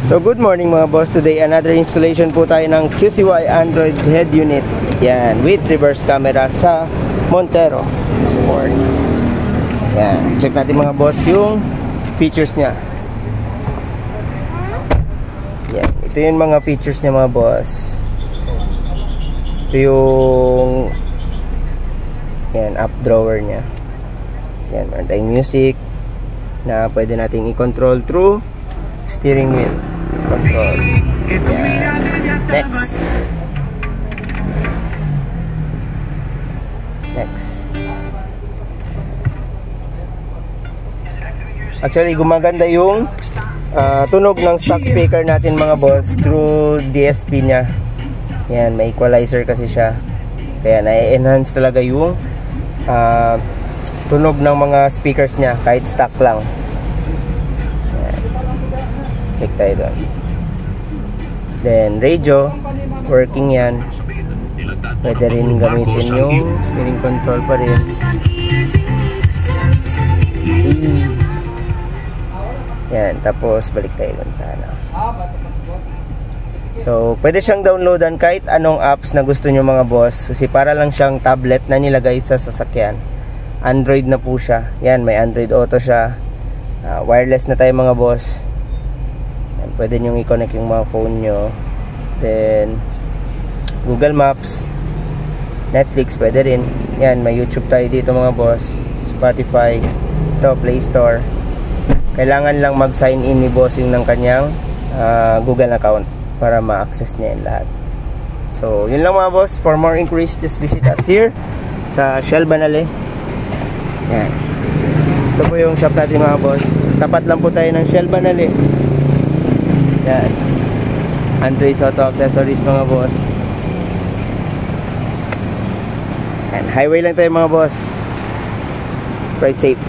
So good morning mga boss. Today another installation po tayo ng QCY Android head unit. Yan, with reverse camera sa Montero Sport. Yan, check natin mga boss yung features niya. Yan, ito yung mga features niya mga boss. Ito yung yan, up drawer niya. Yan, meron tayong music na pwede nating i-control through steering wheel control. Yan. Next. Actually, gumaganda yung tunog ng stock speaker natin mga boss through DSP niya. Yan, may equalizer kasi siya. Kaya na-enhance talaga yung tunog ng mga speakers niya kahit stock lang. Yan. Click tayo doon. Then radio, working yan. Pwede rin gamitin yung steering control pa rin. Yan, tapos balik tayo doon sa ano. So, pwede siyang downloadan kahit anong apps na gusto nyo mga boss. Kasi para lang siyang tablet na nilagay sa sasakyan. Android na po siya. Yan, may Android Auto siya. Wireless na tayo mga boss. Yan, pwede nyo i-connect yung mga phone nyo. Then, Google Maps, Netflix, pwede rin. Yan, may YouTube tayo dito mga boss. Spotify, ito, Play Store. Kailangan lang mag-sign in ni bossing ng kanyang Google account para ma-access niya yung lahat. So, yun lang mga boss. For more inquiries, just visit us here sa Shell Banale. Yan. Ito po yung shop natin mga boss. Tapat lang po tayo ng Shell Banale. Yan. Android Auto Accessories mga boss. Yan. Highway lang tayo mga boss. Ride safe.